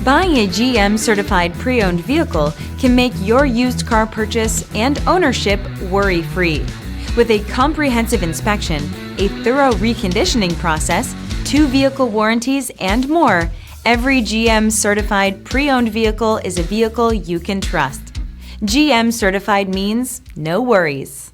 Buying a GM-certified pre-owned vehicle can make your used car purchase and ownership worry-free. With a comprehensive inspection, a thorough reconditioning process, 2 vehicle warranties, and more, every GM-certified pre-owned vehicle is a vehicle you can trust. GM-certified means no worries.